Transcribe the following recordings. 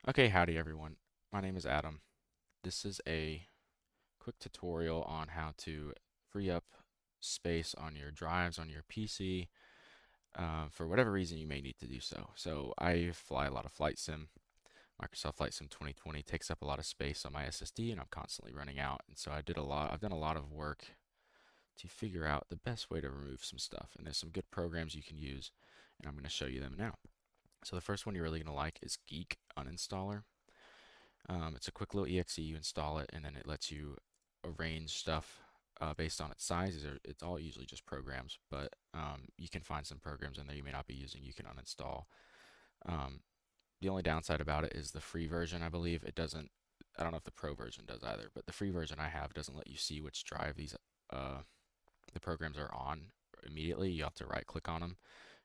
Okay, howdy everyone. My name is Adam. This is a quick tutorial on how to free up space on your drives on your PC for whatever reason you may need to do so. So I fly a lot of flight sim. Microsoft Flight Sim 2020 takes up a lot of space on my SSD and I'm constantly running out. And so I've done a lot of work to figure out the best way to remove some stuff. And there's some good programs you can use and I'm going to show you them now. So the first one you're really going to like is Geek Uninstaller. It's a quick little exe. You install it, and then it lets you arrange stuff based on its size. It's all usually just programs, but you can find some programs in there you may not be using. You can uninstall. Um, the only downside about it is the free version. I believe it doesn't. I don't know if the pro version does either, but the free version I have doesn't let you see which drive uh, the programs are on immediately. You have to right click on them,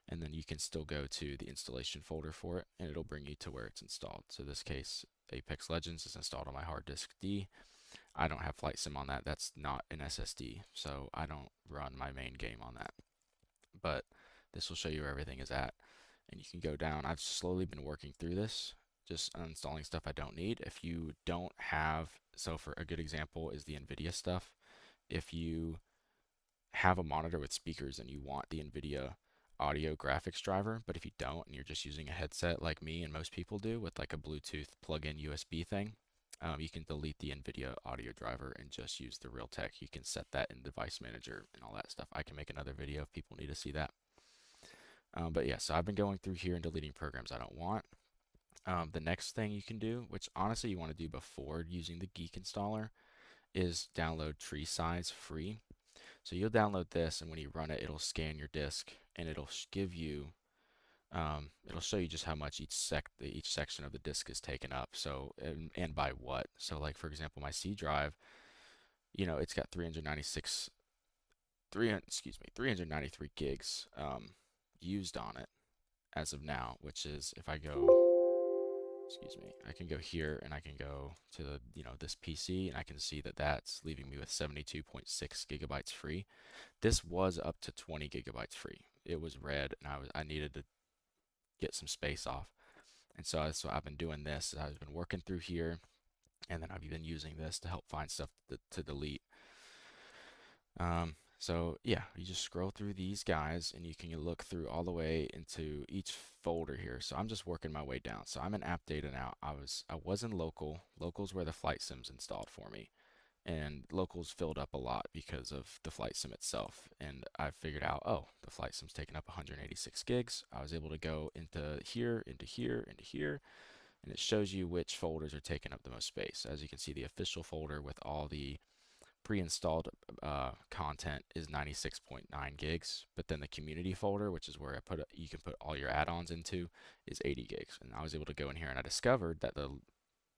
and then you can still go to the installation folder for it, and it'll bring you to where it's installed. So in this case, Apex Legends is installed on my hard disk D. I don't have Flight Sim on that. That's not an SSD, so I don't run my main game on that. But this will show you where everything is at, and you can go down. I've slowly been working through this, just uninstalling stuff I don't need. If you don't have, so for a good example is the NVIDIA stuff. If you have a monitor with speakers and you want the NVIDIA audio graphics driver, but if you don't and you're just using a headset like me and most people do with like a Bluetooth plug-in USB thing, you can delete the NVIDIA audio driver and just use the Realtek. You can set that in Device Manager and all that stuff. I can make another video if people need to see that. But yeah, so I've been going through here and deleting programs I don't want. The next thing you can do, which honestly you want to do before using the Geek installer, is download TreeSize free. So you'll download this, and when you run it, it'll scan your disk, and give you, it'll show you just how much each section of the disk is taken up. So and by what. So like for example, my C drive, it's got 393 gigs used on it as of now, which is if I go excuse me, I can go here and I can go to this PC and I can see that that's leaving me with 72.6 gigabytes free. This was up to 20 gigabytes free. It was red and I needed to get some space off. And so I've been doing this. I've been working through here and then I've been using this to help find stuff to delete. So yeah, you just scroll through these guys and you can look through all the way into each folder here. So I'm just working my way down. So I'm in app data now. I was in local. Local's where the flight sim's installed for me. And locals filled up a lot because of the flight sim itself. And I figured out, oh, the flight sim's taking up 186 gigs. I was able to go into here, into here, into here, and it shows you which folders are taking up the most space. As you can see, the official folder with all the pre-installed content is 96.9 gigs, but then the community folder, which is where you can put all your add-ons into, is 80 gigs. And I was able to go in here and I discovered that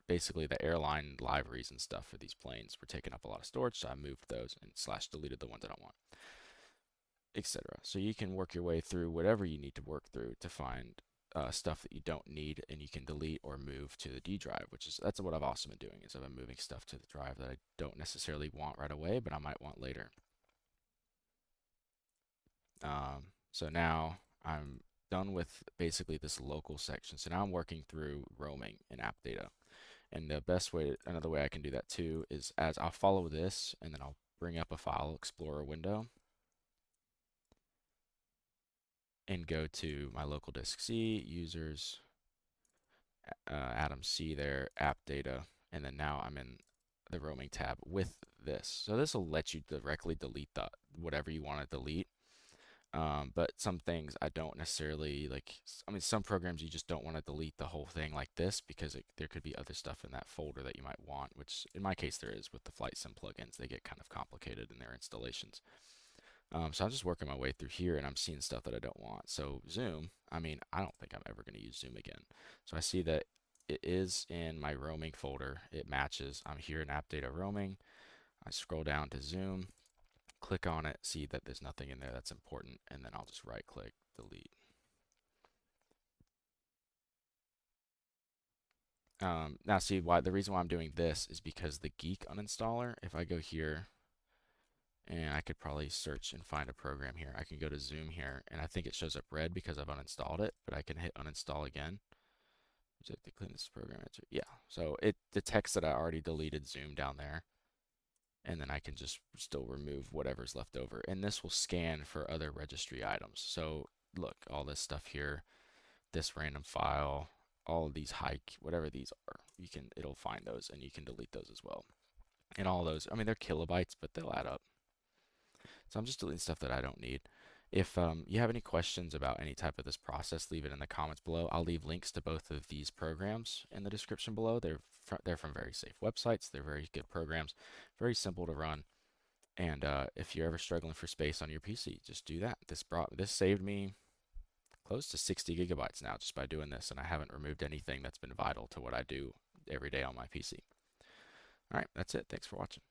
basically the airline liveries and stuff for these planes were taking up a lot of storage, so I moved those and slash deleted the ones I don't want, etc. So you can work your way through whatever you need to work through to find stuff that you don't need and you can delete or move to the D drive, that's what I've also been doing is I've been moving stuff to the drive that I don't necessarily want right away, but I might want later. So now I'm done with basically this local section. So now I'm working through roaming in app data. And another way I can do that too is as I'll follow this and then I'll bring up a file explorer window and go to my local disk C, users, Atom C there, app data, and then now I'm in the roaming tab with this. So this will let you directly delete whatever you want to delete. But some things I don't necessarily like. I mean, some programs you just don't want to delete the whole thing like this because there could be other stuff in that folder that you might want, which in my case there is with the Flight Sim plugins. They get kind of complicated in their installations. So I'm just working my way through here and I'm seeing stuff that I don't want. So Zoom, I mean, I don't think I'm ever going to use Zoom again. So I see that it is in my roaming folder. It matches. I'm here in app data roaming. I scroll down to Zoom, click on it, see that there's nothing in there that's important, and then I'll just right click, delete. Now see why the reason why I'm doing this is because the Geek uninstaller, if I go here and I could probably search and find a program here. I can go to Zoom here and I think it shows up red because I've uninstalled it, but I can hit uninstall again. Would you like to clean this program? Yeah. So it detects that I already deleted zoom down there, and then I can just still remove whatever's left over. And this will scan for other registry items. So look, all this stuff here, this random file, all of these whatever these are, it'll find those and you can delete those as well. And all those, I mean, they're kilobytes, but they'll add up. So I'm just deleting stuff that I don't need. If you have any questions about any type of this process, leave it in the comments below. I'll leave links to both of these programs in the description below. They're from very safe websites. They're very good programs, very simple to run. And if you're ever struggling for space on your PC, just do that. This saved me close to 60 gigabytes now just by doing this, and I haven't removed anything that's been vital to what I do every day on my PC. All right, that's it. Thanks for watching.